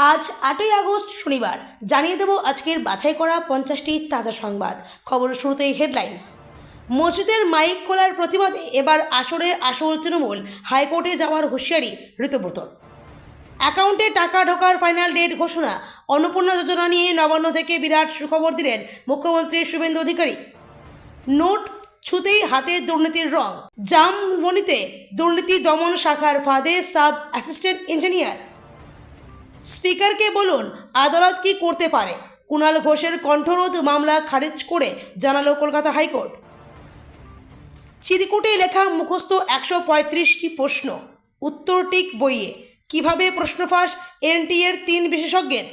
আজ 8ই আগস্ট শনিবার জানিয়ে দেব আজকের বাছাই করা 50টি তাজা সংবাদ। খবরের শুরুতেই হেডলাইন্স। মসজিদের মাইক খোলার প্রতিবাদে এবার আসরে আসল তৃণমূল, হাইকোর্টে যাওয়ার হুঁশিয়ারি ঋতব্রতর। অ্যাকাউন্টে টাকা ঢোকার ফাইনাল ডেট ঘোষণা। অন্নপূর্ণা যোজনা নিয়ে নবান্ন থেকে বিরাট সুখবর দিলেন মুখ্যমন্ত্রী শুভেন্দু অধিকারী। নোট ছুতেই হাতে দুর্নীতির রং। জামবনিতে দুর্নীতি দমন শাখার ফাঁদে সাব অ্যাসিস্ট্যান্ট ইঞ্জিনিয়ার। স্পিকারকে বলুন আদালত কি করতে পারে। কুণাল ঘোষের কণ্ঠরোধ মামলা খারিজ করে জানালো কলকাতা হাইকোর্ট। চিরকুটে লেখা মুখস্থ 135টি প্রশ্ন, উত্তরটিক বইয়ে কিভাবে প্রশ্নফাঁস এনটিএর 3 বিশেষজ্ঞের।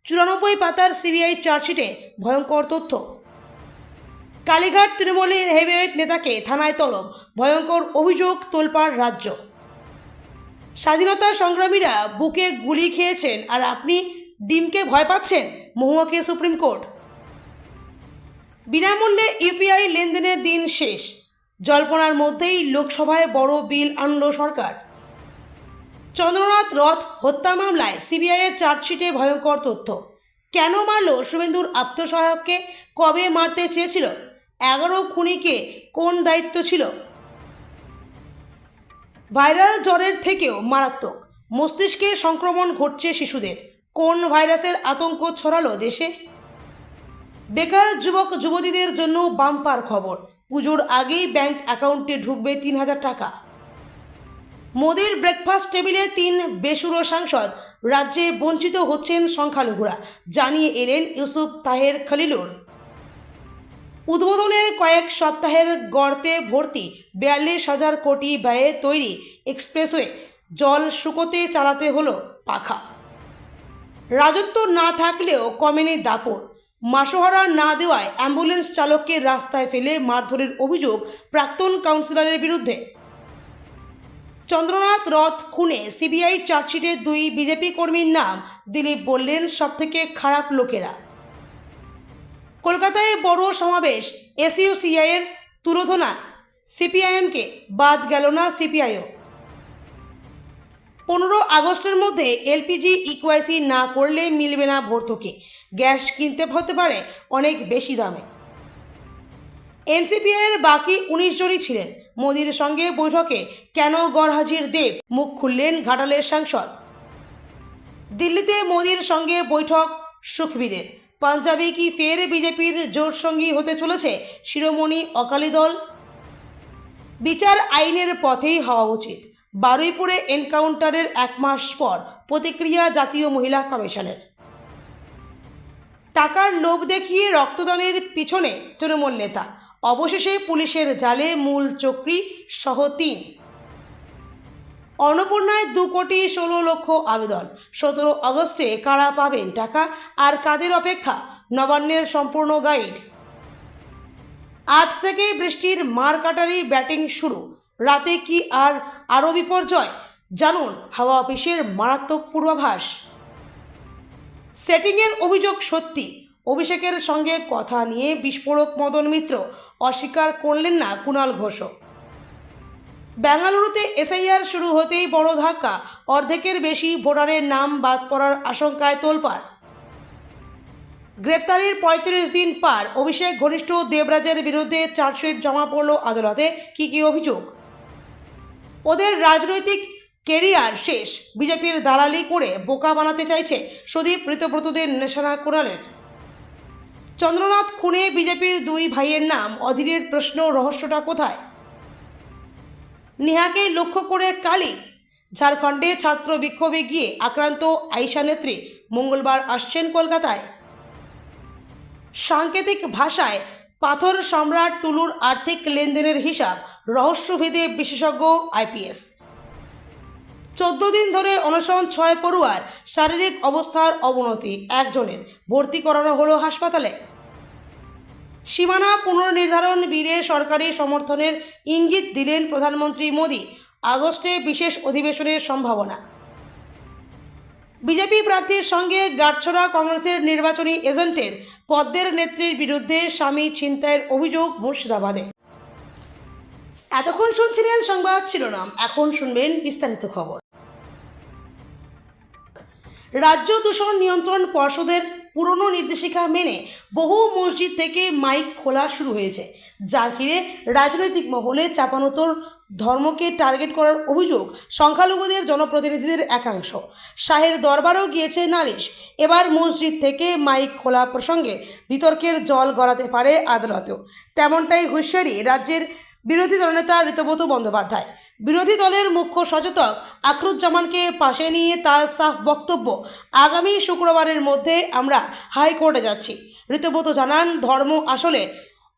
94 পাতার সিবিআই চার্জশিটে ভয়ঙ্কর তথ্য। কালীঘাট তৃণমূলের হেভিওয়েট নেতাকে থানায় তলব, ভয়ঙ্কর অভিযোগ তোলপাড় রাজ্য। স্বাধীনতা সংগ্রামীরা বুকে গুলি খেয়েছেন আর আপনি ডিমকে ভয় পাচ্ছেন, মহুয়াকে সুপ্রিম কোর্ট। বিনামূল্যে ইউপিআই লেনদেনের দিন শেষ। জল্পনার মধ্যেই লোকসভায় বড় বিল আনল সরকার। চন্দ্রনাথ রথ হত্যা মামলায় সিবিআইয়ের চার্জশিটে ভয়ঙ্কর তথ্য। কেন মারল শুভেন্দুর আত্মসহায়ককে, কবে মারতে চেয়েছিল, 11 খুনিকে কোন দায়িত্ব ছিল। ভাইরাল জ্বরের থেকেও মারাত্মক মস্তিষ্কে সংক্রমণ ঘটছে শিশুদের। কোন ভাইরাসের আতঙ্ক ছড়ালো দেশে। বেকার যুবক যুবতীদের জন্য বাম্পার খবর, পুজোর আগেই ব্যাংক অ্যাকাউন্টে ঢুকবে 3000 টাকা। মোদির ব্রেকফাস্ট টেবিলে 3 বেসুরো সাংসদ, রাজ্যে বঞ্চিত হচ্ছেন সংখ্যালঘুরা, জানিয়ে এলেন ইউসুফ তাহের খলিলুর। উদ্বোধনের কয়েক সপ্তাহের গর্তে ভর্তি 42,000 কোটি ব্যয়ে তৈরি এক্সপ্রেসওয়ে জল শুকোতে চালাতে হলো পাখা। রাজত্ব না থাকলেও কমেনি দাপট। মাসোহারা না দেওয়ায় অ্যাম্বুলেন্স চালককে রাস্তায় ফেলে মারধরের অভিযোগ প্রাক্তন কাউন্সিলরের বিরুদ্ধে। চন্দ্রনাথ রথ খুনে সিবিআই চার্জশিটে 2 বিজেপি কর্মীর নাম, দিলীপ বললেন সবথেকে খারাপ লোকেরা। কলকাতায় বড় সমাবেশ, এসইউসিআইয়ের তুলোধনা, সিপিআইএমকে বাদ গেল না সিপিআইও। 15 আগস্টের মধ্যে এলপিজি ইকুআইসি না করলে মিলবে না ভর্তুকি, গ্যাস কিনতে হতে পারে অনেক বেশি দামে। এনসিপিআইয়ের বাকি 19 জনই ছিলেন মোদির সঙ্গে বৈঠকে, কেন গরহাজির দেব, মুখ খুললেন ঘাটালের সাংসদ। দিল্লিতে মোদির সঙ্গে বৈঠক সুখবীরের। পাঞ্জাবে কি ফের বিজেপির জোট সঙ্গী হতে চলেছে শিরোমণি অকালি দল। বিচার আইনের পথেই হওয়া উচিত। বারুইপুরে এনকাউন্টারের 1 মাস পর প্রতিক্রিয়া জাতীয় মহিলা কমিশনের। টাকার লোভ দেখিয়ে রক্তদানের পিছনে তৃণমূল নেতা, অবশেষে পুলিশের জালে মূল চক্রী সহ 3। অন্নপূর্ণায় 2,16,00,000 আবেদন। 17 আগস্টে কারা পাবেন টাকা আর কাদের অপেক্ষা, নবান্নের সম্পূর্ণ গাইড। আজ থেকে বৃষ্টির মারকাটারি ব্যাটিং শুরু। রাতে কি আরও বিপর্যয়, জানুন হাওয়া অফিসের মারাত্মক পূর্বাভাস। সেটিংয়ের অভিযোগ সত্যি, অভিষেকের সঙ্গে কথা নিয়ে বিস্ফোরক মদন মিত্র, অস্বীকার করলেন না কুণাল ঘোষও। বেঙ্গালুরুতে এসআইআর শুরু হতেই বড় ধাক্কা, অর্ধেকের বেশি ভোটারের নাম বাদ পড়ার আশঙ্কায় তোলপাড়। গ্রেপ্তারির 35 দিন পার, অভিষেক ঘনিষ্ঠ দেবরাজের বিরুদ্ধে চার্জশিট জমা পড়ল আদালতে। কী অভিযোগ। ওদের রাজনৈতিক কেরিয়ার শেষ, বিজেপির দালালি করে বোকা বানাতে চাইছে সুদীপ, ঋতব্রতদের নিশানা কুণালের। চন্দ্রনাথ খুনে বিজেপির 2 ভাইয়ের নাম, অধীরের প্রশ্ন, রহস্যটা কোথায়। নেহাকে লক্ষ্য করে কালি। ঝাড়খণ্ডে ছাত্র বিক্ষোভে গিয়ে আক্রান্ত আইসা নেত্রী, মঙ্গলবার আসছেন কলকাতায়। সাংকেতিক ভাষায় পাথর সম্রাট টুলুর আর্থিক লেনদেনের হিসাব, রহস্যভেদে বিশেষজ্ঞ আইপিএস। 14 দিন ধরে অনশন 6 পড়ুয়ার, শারীরিক অবস্থার অবনতি, একজনের ভর্তি করানো হলো হাসপাতালে। সীমানা পুনর্নির্ধারণ বিলে সরকারি সমর্থনের ইঙ্গিত দিলেন প্রধানমন্ত্রী মোদি, আগস্টে বিশেষ অধিবেশনের সম্ভাবনা। বিজেপি প্রার্থীর সঙ্গে গাঁটছড়া কংগ্রেসের নির্বাচনী এজেন্টের, পদ্মের নেত্রীর বিরুদ্ধে স্বামী ছিনতাইয়ের অভিযোগ মুর্শিদাবাদে। এতক্ষণ শুনছিলেন সংবাদ শিরোনাম, এখন শুনবেন বিস্তারিত খবর। রাজ্য দূষণ নিয়ন্ত্রণ পর্ষদের পুরনো নির্দেশিকা মেনে বহু মসজিদ থেকে মাইক খোলা শুরু হয়েছে, যা ঘিরে রাজনৈতিক মহলে চাপানোতর ধর্মকে টার্গেট করার অভিযোগ সংখ্যালঘুদের জনপ্রতিনিধিদের একাংশ। শাহের দরবারও গিয়েছে নালিশ। এবার মসজিদ থেকে মাইক খোলা প্রসঙ্গে বিতর্কের জল গড়াতে পারে আদালতেও। তেমনটাই হুঁশিয়ারি রাজ্যের বিরোধী দলনেতা ঋতব্রত বন্দ্যোপাধ্যায়। বিরোধী দলের মুখ্য সচেতক আখরুজ্জামানকে পাশে নিয়ে তার সাফ বক্তব্য, আগামী শুক্রবারের মধ্যে আমরা হাইকোর্টে যাচ্ছি। ঋতব্রত জানান, ধর্ম আসলে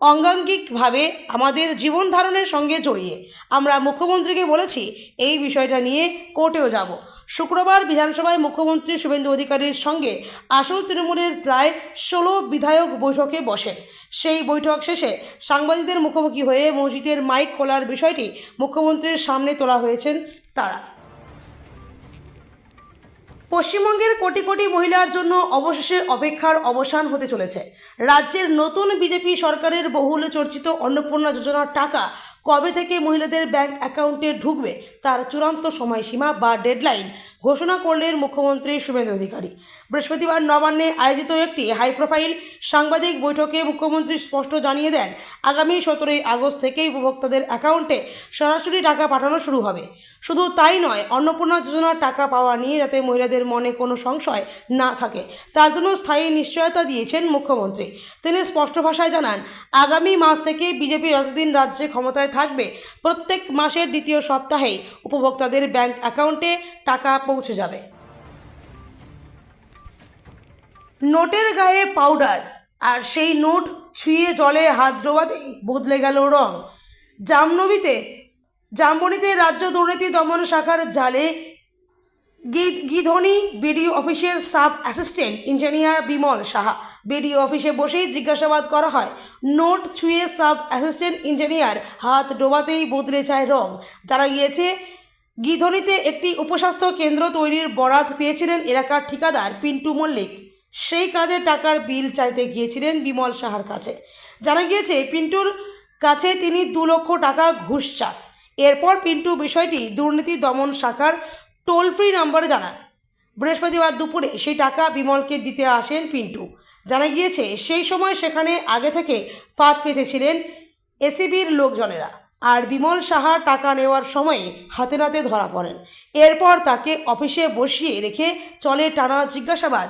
অঙ্গাঙ্গিকভাবে আমাদের জীবন ধারণের সঙ্গে জড়িয়ে। আমরা মুখ্যমন্ত্রীকে বলেছি এই বিষয়টা নিয়ে কোর্টেও যাব। শুক্রবার বিধানসভায় মুখ্যমন্ত্রী শুভেন্দু অধিকারীর সঙ্গে আসল তৃণমূলের প্রায় 16 বিধায়ক বৈঠকে বসেন। সেই বৈঠক শেষে সাংবাদিকদের মুখোমুখি হয়ে মসজিদের মাইক খোলার বিষয়টি মুখ্যমন্ত্রীর সামনে তোলা হয়েছেন তারা। পশ্চিমবঙ্গের কোটি কোটি মহিলার জন্য অবশেষে অপেক্ষার অবসান হতে চলেছে। রাজ্যের নতুন বিজেপি সরকারের বহুল চর্চিত অন্নপূর্ণা যোজনার টাকা কবে থেকে মহিলাদের ব্যাংক অ্যাকাউন্টে ঢুকবে তার চূড়ান্ত সময়সীমা বা ডেডলাইন ঘোষণা করলেন মুখ্যমন্ত্রী শুভেন্দু অধিকারী। বৃহস্পতিবার নবান্নে আয়োজিত একটি হাইপ্রোফাইল সাংবাদিক বৈঠকে মুখ্যমন্ত্রী স্পষ্ট জানিয়ে দেন, আগামী 17 আগস্ট থেকেই উপভোক্তাদের অ্যাকাউন্টে সরাসরি টাকা পাঠানো শুরু হবে। শুধু তাই নয়, অন্নপূর্ণা যোজনার টাকা পাওয়া নিয়ে যাতে মহিলাদের মনে কোনো সংশয় না থাকে তার জন্য স্থায়ী নিশ্চয়তা দিয়েছেন মুখ্যমন্ত্রী। তিনি স্পষ্ট ভাষায় জানান, আগামী মাস থেকে বিজেপি যতদিন রাজ্যে ক্ষমতায় থাকবে প্রত্যেক মাসের দ্বিতীয় সপ্তাহেই উপভোক্তাদের ব্যাংক অ্যাকাউন্টে টাকা পৌঁছে যাবে। নোটের গায়ে পাউডার, আর সেই নোট ছুঁয়ে জলে হাত ডোবাতেই বদলে গেল রং। জামবনিতে রাজ্য দুর্নীতি দমন শাখার জালে গিধনি বিডিও অফিসের sub assistant engineer Bimal Saha. BDO অফিসে বসেই জিজ্ঞাসাবাদ করা হয়। নোট ছুঁয়ে সাব অ্যাসিস্ট্যান্ট ইঞ্জিনিয়ার হাত ডোবাতেই বদলে যায় রং। জানা গিয়েছে, গিধনিতে একটি উপস্বাস্থ্য কেন্দ্র তৈরির বরাত পেয়েছিলেন এলাকার ঠিকাদার পিন্টু মল্লিক। সেই কাজে টাকার বিল চাইতে গিয়েছিলেন বিমল সাহার কাছে। জানা গিয়েছে, পিন্টুর কাছে তিনি 2 লক্ষ টাকা ঘুষ চান। এরপর পিন্টু বিষয়টি দুর্নীতি দমন শাখার টোল ফ্রি নম্বরে জানান। বৃহস্পতিবার দুপুরে সেই টাকা বিমলকে দিতে আসেন পিন্টু। জানা গিয়েছে, সেই সময় সেখানে আগে থেকে ফাঁদ পেতেছিলেন এসিবির লোকজনেরা, আর বিমল সাহা টাকা নেওয়ার সময় হাতে নাতে ধরা পড়েন। এরপর তাকে অফিসে বসিয়ে রেখে চলে টানা জিজ্ঞাসাবাদ।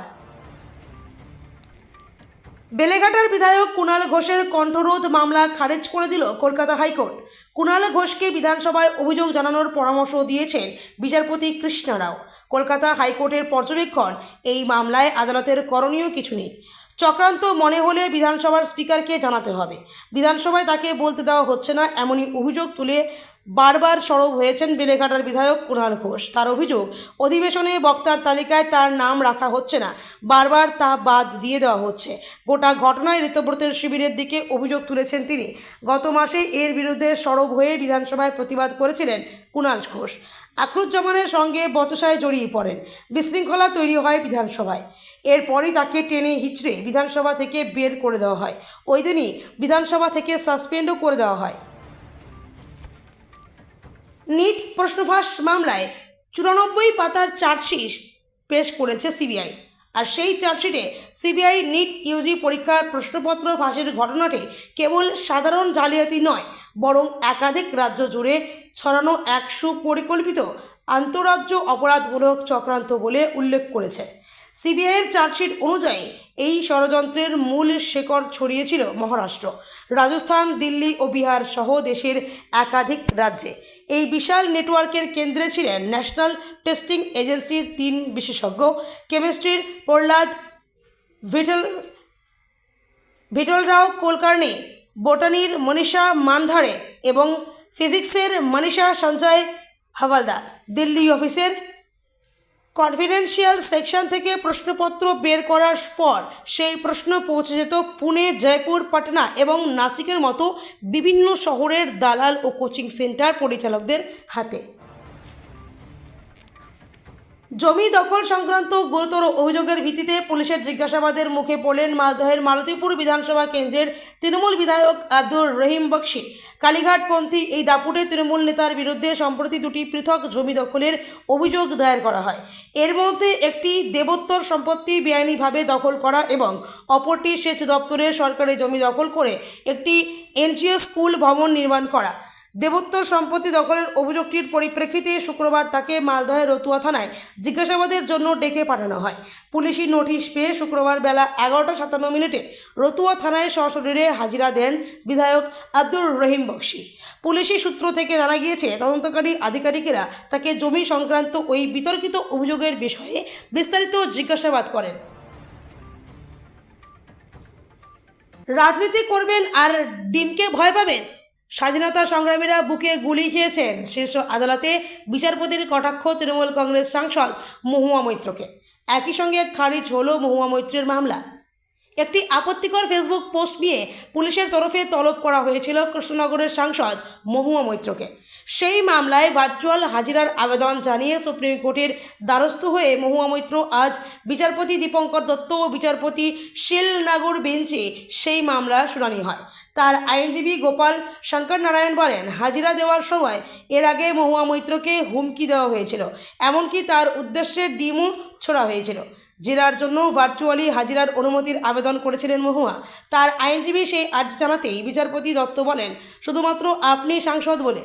বেলেঘাটার বিধায়ক কুণাল ঘোষের কণ্ঠরোধ মামলা খারিজ করে দিল কলকাতা হাইকোর্ট। কুণাল ঘোষকে বিধানসভায় অভিযোগ জানানোর পরামর্শ দিয়েছেন বিচারপতি কৃষ্ণা রাও। কলকাতা হাইকোর্টের পর্যবেক্ষণ, এই মামলায় আদালতের করণীয় কিছু নেই। চক্রান্ত মনে হলে বিধানসভার স্পিকারকে জানাতে হবে। বিধানসভায় তাকে বলতে দেওয়া হচ্ছে না, এমনই অভিযোগ তুলে বারবার সরব হয়েছেন বেলেঘাটার বিধায়ক কুণাল ঘোষ। তার অভিযোগ, অধিবেশনে বক্তার তালিকায় তার নাম রাখা হচ্ছে না, বারবার তা বাদ দিয়ে দেওয়া হচ্ছে। গোটা ঘটনায় ঋতব্রতের শিবিরের দিকে অভিযোগ তুলেছেন তিনি। গত মাসে এর বিরুদ্ধে সরব হয়ে বিধানসভায় প্রতিবাদ করেছিলেন কুণাল ঘোষ। আখরুজ্জামানের সঙ্গে বচসায় জড়িয়ে পড়েন। বিশৃঙ্খলা তৈরি হয় বিধানসভায়। এরপরই তাকে টেনে হিচড়ে বিধানসভা থেকে বের করে দেওয়া হয়। ওই দিনই বিধানসভা থেকে সাসপেন্ডও করে দেওয়া হয়। নিট প্রশ্নফাঁস মামলায় 94 পাতার চার্জশিট পেশ করেছে সিবিআই। আর সেই চার্জশিটে সিবিআই নিট ইউজি পরীক্ষার প্রশ্নপত্র ফাঁসের ঘটনাটি কেবল সাধারণ জালিয়াতি নয়, বরং একাধিক রাজ্য জুড়ে ছড়ানো এক সুপরিকল্পিত আন্তঃরাজ্য অপরাধমূলক চক্রান্ত বলে উল্লেখ করেছে। সিবিআইয়ের চার্জশিট অনুযায়ী এই ষড়যন্ত্রের মূল শেকড় ছড়িয়েছিল মহারাষ্ট্র, রাজস্থান, দিল্লি ও বিহার সহ দেশের একাধিক রাজ্যে। এই বিশাল নেটওয়ার্কের কেন্দ্রে ছিলেন ন্যাশনাল টেস্টিং এজেন্সির 3 বিশেষজ্ঞ, কেমিস্ট্রির প্রহ্লাদ ভিটলরাও কুলকার্নি, বোটানির মনীষা মানধারে এবং ফিজিক্সের মনীষা সঞ্জয় হাওলাদার। দিল্লি অফিসের কনফিডেন্সিয়াল সেকশন থেকে প্রশ্নপত্র বের করার পর সেই প্রশ্ন পৌঁছে যেত পুনে, জয়পুর, পাটনা এবং নাসিকের মতো বিভিন্ন শহরের দালাল ও কোচিং সেন্টার পরিচালকদের হাতে। জমি দখল সংক্রান্ত গুরুতর অভিযোগের ভিত্তিতে পুলিশের জিজ্ঞাসাবাদের মুখে পড়লেন মালদহের মালতীপুর বিধানসভা কেন্দ্রের তৃণমূল বিধায়ক আব্দুর রহিম বক্সি। কালীঘাটপন্থী এই দাপুটে তৃণমূল নেতার বিরুদ্ধে সম্প্রতি দুটি পৃথক জমি দখলের অভিযোগ দায়ের করা হয়। এর মধ্যে একটি দেবোত্তর সম্পত্তি বেআইনিভাবে দখল করা এবং অপরটি সেচ দপ্তরের সরকারি জমি দখল করে একটি এনজিও স্কুল ভবন নির্মাণ করা। দেবোত্তর সম্পত্তি দখলের অভিযোগটির পরিপ্রেক্ষিতে শুক্রবার তাকে মালদহের রতুয়া থানায় জিজ্ঞাসাবাদের জন্য ডেকে পাঠানো হয়। পুলিশি নোটিশ পেয়ে শুক্রবার বেলা 11:57 রতুয়া থানায় সশরীরে হাজিরা দেন বিধায়ক আব্দুর রহিম বক্সি। পুলিশি সূত্র থেকে জানা গিয়েছে, তদন্তকারী আধিকারিকেরা তাকে জমি সংক্রান্ত ওই বিতর্কিত অভিযোগের বিষয়ে বিস্তারিত জিজ্ঞাসাবাদ করেন। রাজনীতি করবেন আর ডিমকে ভয় পাবেন? স্বাধীনতা সংগ্রামীরা বুকে গুলি খেয়েছেন। শীর্ষ আদালতে বিচারপতির কটাক্ষ তৃণমূল কংগ্রেস সাংসদ মহুয়া মৈত্রকে। একই সঙ্গে খারিজ হল মহুয়া মৈত্রের মামলা। একটি আপত্তিকর ফেসবুক পোস্ট নিয়ে পুলিশের তরফে তলব করা হয়েছিল কৃষ্ণনগরের সাংসদ মহুয়া মৈত্রকে। সেই মামলায় ভার্চুয়াল হাজিরার আবেদন জানিয়ে সুপ্রিম কোর্টের দ্বারস্থ হয়ে মহুয়া মৈত্র আজ বিচারপতি দীপঙ্কর দত্ত ও বিচারপতি শিলনাগর বেঞ্চে সেই মামলার শুনানি হয়। তার আইনজীবী গোপাল শঙ্কর নারায়ণ বলেন, হাজিরা দেওয়ার সময় এর আগে মহুয়া মৈত্রকে হুমকি দেওয়া হয়েছিল, এমনকি তার উদ্দেশ্যে ডিমও ছোড়া হয়েছিল। জেরার জন্য ভার্চুয়ালি হাজিরার অনুমতির আবেদন করেছিলেন মহুয়া। তার আইনজীবী সেই আর্জি জানাতেই বিচারপতি দত্ত বলেন, শুধুমাত্র আপনি সাংসদ বলে।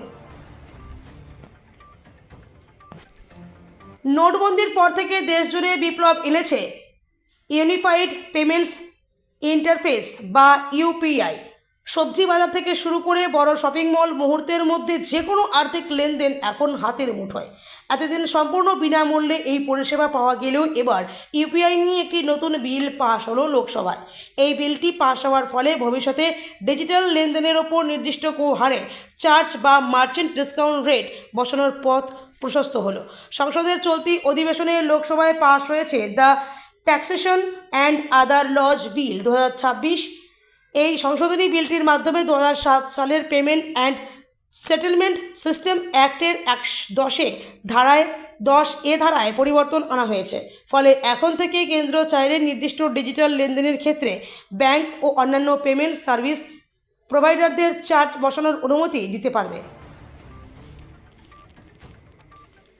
নোটবন্দির পর থেকে দেশজুড়ে বিপ্লব এনেছে ইউনিফাইড পেমেন্টস ইন্টারফেস বা ইউপিআই। সবজি বাজার থেকে শুরু করে বড় শপিং মল, মুহূর্তের মধ্যে যে কোনো আর্থিক লেনদেন এখন হাতের মুঠোয়। এতদিন সম্পূর্ণ বিনামূল্যে এই পরিষেবা পাওয়া গেলেও এবার ইউপিআই নিয়ে একটি নতুন বিল পাশ হলো লোকসভায়। এই বিলটি পাশ হওয়ার ফলে ভবিষ্যতে ডিজিটাল লেনদেনের ওপর নির্দিষ্ট হারে চার্জ বা মার্চেন্ট ডিসকাউন্ট রেট বসানোর পথ প্রশস্ত হলো। সংসদের চলতি অধিবেশনে লোকসভায় পাশ হয়েছে the taxation and other laws bill 2026। এই সংশোধনী বিলটির মাধ্যমে 2007 সালের পেমেন্ট অ্যান্ড সেটেলমেন্ট সিস্টেম অ্যাক্টের 10 ধারায় পরিবর্তন আনা হয়েছে। ফলে এখন থেকে কেন্দ্র চাইলে নির্দিষ্ট ডিজিটাল লেনদেনের ক্ষেত্রে ব্যাংক ও অন্যান্য পেমেন্ট সার্ভিস প্রোভাইডারদের চার্জ বসানোর অনুমতি দিতে পারবে।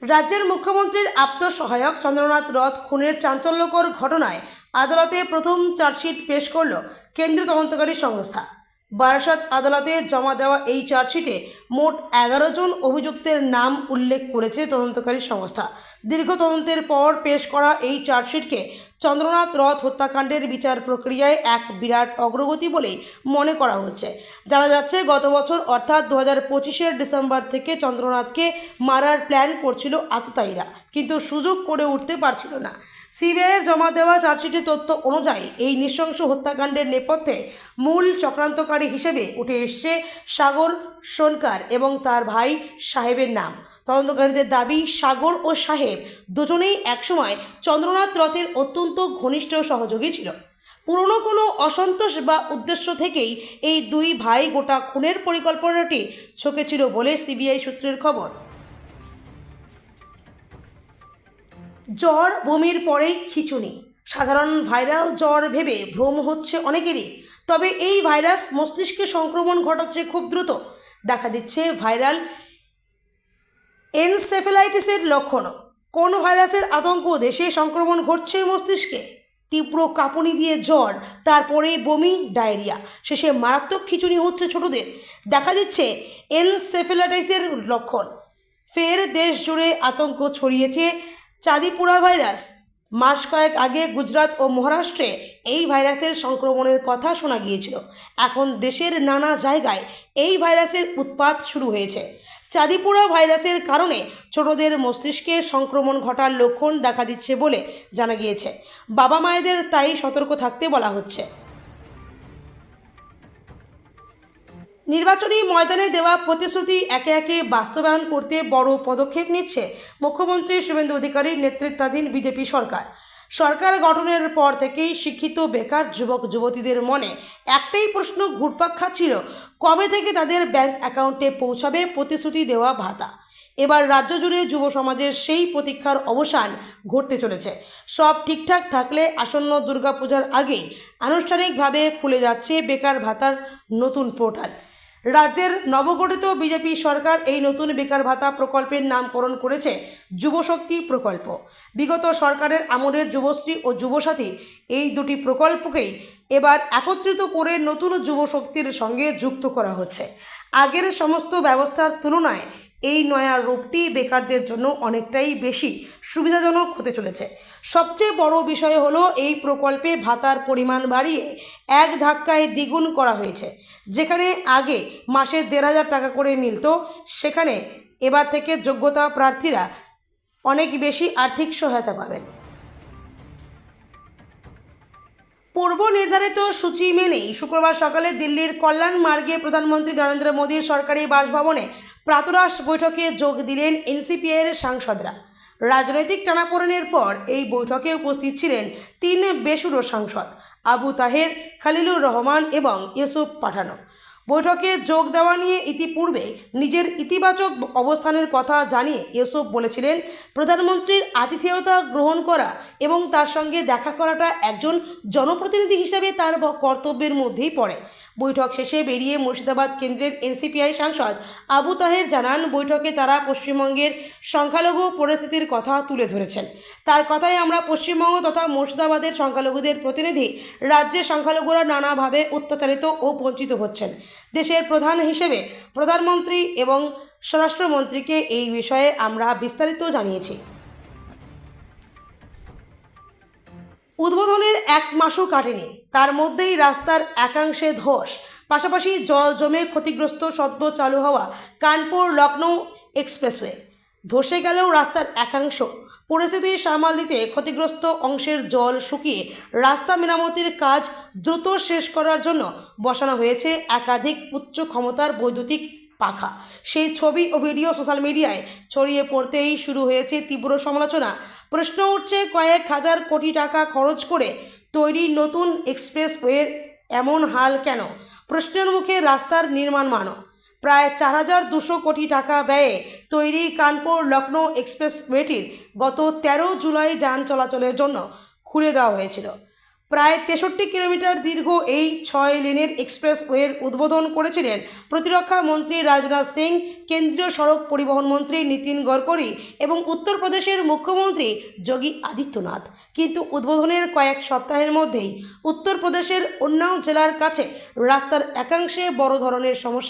রাজ্যের মুখ্যমন্ত্রীর আপ্তসহায়ক চন্দ্রনাথ রথ খুনের চাঞ্চল্যকর ঘটনায় আদালতে প্রথম চার্জশিট পেশ করল কেন্দ্রীয় তদন্তকারী সংস্থা। বারাসত আদালতে জমা দেওয়া এই চার্জশিটে মোট 11 জন অভিযুক্তের নাম উল্লেখ করেছে তদন্তকারী সংস্থা। দীর্ঘ তদন্তের পর পেশ করা এই চার্জশিটকে চন্দ্রনাথ রথ হত্যাকাণ্ডের বিচার প্রক্রিয়ায় এক বিরাট অগ্রগতি বলেই মনে করা হচ্ছে। জানা যাচ্ছে, গত বছর অর্থাৎ 2025-এর ডিসেম্বর থেকে চন্দ্রনাথকে মারার প্ল্যান করছিল আততায়ীরা, কিন্তু সুযোগ করে উঠতে পারছিল না। সিবিআইয়ের জমা দেওয়া চার্জশিটের তথ্য অনুযায়ী এই নৃশংস হত্যাকাণ্ডের নেপথ্যে মূল চক্রান্তকারী হিসেবে উঠে এসছে সাগর সোনকার এবং তার ভাই সাহেবের নাম। তদন্তকারীদের দাবি, সাগর ও সাহেব দুজনেই একসময় চন্দ্রনাথ রথের অত্যন্ত ঘনিষ্ঠ সহযোগী ছিল। পুরনো কোনো অসন্তোষ বা উদ্দেশ্য থেকেই এই দুই ভাই গোটা খুনের পরিকল্পনাটি ছকেছিল বলে সিবিআই সূত্রের খবর। জ্বর, বমির পরেই খিঁচুনি, সাধারণ ভাইরাল জ্বর ভেবে ভ্রম হচ্ছে অনেকেরই। তবে এই ভাইরাস মস্তিষ্কে সংক্রমণ ঘটাচ্ছে খুব দ্রুত। দেখা দিচ্ছে ভাইরাল এনসেফ্যালাইটিসের লক্ষণও। কোন ভাইরাসের আতঙ্ক, দেশে সংক্রমণ ঘটছে মস্তিষ্কে। তীব্র কাঁপুনি দিয়ে জ্বর, তারপরে বমি, ডায়রিয়া, শেষে মারাত্মক খিঁচুনি হচ্ছে ছোটদের। দেখা দিচ্ছে এনসেফ্যালাইটিসের লক্ষণ। ফের দেশ জুড়ে আতঙ্ক ছড়িয়েছে চাঁদিপুরা ভাইরাস। মাস কয়েক আগে গুজরাট ও মহারাষ্ট্রে এই ভাইরাসের সংক্রমণের কথা শোনা গিয়েছিল। এখন দেশের নানা জায়গায় এই ভাইরাসের উৎপাত শুরু হয়েছে। চাঁদিপুরা ভাইরাসের কারণে ছোটদের মস্তিষ্কে সংক্রমণ ঘটার লক্ষণ দেখা দিচ্ছে বলে জানা গিয়েছে। বাবা মায়েদের তাই সতর্ক থাকতে বলা হচ্ছে। নির্বাচনী ময়দানে দেওয়া প্রতিশ্রুতি একে একে বাস্তবায়ন করতে বড় পদক্ষেপ নিচ্ছে মুখ্যমন্ত্রী শুভেন্দু অধিকারীর নেতৃত্বাধীন বিজেপি সরকার। সরকার গঠনের পর থেকেই শিক্ষিত বেকার যুবক যুবতীদের মনে একটাই প্রশ্ন ঘুরপাক খাচ্ছিল, কবে থেকে তাদের ব্যাংক অ্যাকাউন্টে পৌঁছাবে প্রতিশ্রুতি দেওয়া ভাতা। এবার রাজ্য জুড়ে যুব সমাজের সেই প্রতীক্ষার অবসান ঘটতে চলেছে। সব ঠিকঠাক থাকলে আসন্ন দুর্গাপূজার আগেই আনুষ্ঠানিকভাবে খুলে যাচ্ছে বেকার ভাতার নতুন পোর্টাল। রাজ্যের নবগঠিত বিজেপি সরকার এই নতুন বেকার ভাতা প্রকল্পের নামকরণ করেছে যুবশক্তি প্রকল্প। বিগত সরকারের আমলের যুবশ্রী ও যুবসাথী এই দুটি প্রকল্পকেই এবার একত্রিত করে নতুন যুবশক্তির সঙ্গে যুক্ত করা হচ্ছে। আগের সমস্ত ব্যবস্থার তুলনায় এই নয়া রূপটি বেকারদের জন্য অনেকটাই বেশি সুবিধাজনক হতে চলেছে। সবচেয়ে বড় বিষয় হলো এই প্রকল্পে ভাতার পরিমাণ বাড়িয়ে এক ধাক্কায় দ্বিগুণ করা হয়েছে। যেখানে আগে মাসে ১,৫০০ টাকা করে মিলত, সেখানে এবার থেকে যোগ্যতা প্রার্থীরা অনেক বেশি আর্থিক সহায়তা পাবেন। পূর্ব নির্ধারিত সূচি মেনেই শুক্রবার সকালে দিল্লির কল্যাণ মার্গে প্রধানমন্ত্রী নরেন্দ্র মোদীর সরকারি বাসভবনে প্রাতরাশ বৈঠকে যোগ দিলেন এনসিপিআইয়ের সাংসদরা। রাজনৈতিক টানাপোড়েনের পর এই বৈঠকে উপস্থিত ছিলেন ৩ বেসুরো সাংসদ আবু তাহের, খলিলুর রহমান এবং ইউসুফ পাঠানো। বৈঠকে যোগ দেওয়া নিয়ে ইতিপূর্বে নিজের ইতিবাচক অবস্থানের কথা জানিয়ে ইউসুফ বলেছিলেন, প্রধানমন্ত্রীর আতিথেয়তা গ্রহণ করা এবং তার সঙ্গে দেখা করাটা একজন জনপ্রতিনিধি হিসেবে তার কর্তব্যের মধ্যেই পড়ে। বৈঠক শেষে বেরিয়ে মুর্শিদাবাদ কেন্দ্রের এনসিপিআই সাংসদ আবু তাহের জানান, বৈঠকে তারা পশ্চিমবঙ্গের সংখ্যালঘু পরিস্থিতির কথা তুলে ধরেছেন। তার কথায়, আমরা পশ্চিমবঙ্গ তথা মুর্শিদাবাদের সংখ্যালঘুদের প্রতিনিধি। রাজ্যের সংখ্যালঘুরা নানাভাবে অত্যাচারিত ও বঞ্চিত হচ্ছেন। দেশের প্রধান হিসেবে প্রধানমন্ত্রী এবং স্বরাষ্ট্রমন্ত্রীকে এই বিষয়ে আমরা বিস্তারিত জানিয়েছি। উদ্বোধনের ১ মাসও কাটেনি, তার মধ্যেই রাস্তার একাংশে ধস, পাশাপাশি জল জমে ক্ষতিগ্রস্ত সদ্য চালু হওয়া কানপুর লখনৌ এক্সপ্রেসওয়ে। ধসে গেলেও রাস্তার একাংশ। পরিস্থিতি সামাল দিতে ক্ষতিগ্রস্ত অংশের জল শুকিয়ে রাস্তা মেরামতির কাজ দ্রুত শেষ করার জন্য বসানো হয়েছে একাধিক উচ্চ ক্ষমতার বৈদ্যুতিক পাখা। সেই ছবি ও ভিডিও সোশ্যাল মিডিয়ায় ছড়িয়ে পড়তেই শুরু হয়েছে তীব্র সমালোচনা। প্রশ্ন উঠছে, কয়েক হাজার কোটি টাকা খরচ করে তৈরি নতুন এক্সপ্রেসওয়ের এমন হাল কেন? প্রশ্নের মুখে রাস্তার নির্মাণমানও। প্রায় ৪,২০০ কোটি টাকা ব্যয়ে তৈরি কানপুর লখনৌ এক্সপ্রেসওয়েটির গত ১৩ জুলাই যান চলাচলের জন্য খুলে দেওয়া হয়েছিল। প্রায় ৬৩ কিলোমিটার দীর্ঘ এই ৬ লেনের এক্সপ্রেসওয়ের উদ্বোধন করেছিলেন প্রতিরক্ষা মন্ত্রী রাজনাথ সিং, কেন্দ্রীয় সড়ক পরিবহন মন্ত্রী নীতিন গডকরি এবং উত্তরপ্রদেশের মুখ্যমন্ত্রী যোগী আদিত্যনাথ। কিন্তু উদ্বোধনের কয়েক সপ্তাহের মধ্যেই উত্তরপ্রদেশের উন্নাও জেলার কাছে রাস্তার একাংশে বড় ধরনের সমস্যা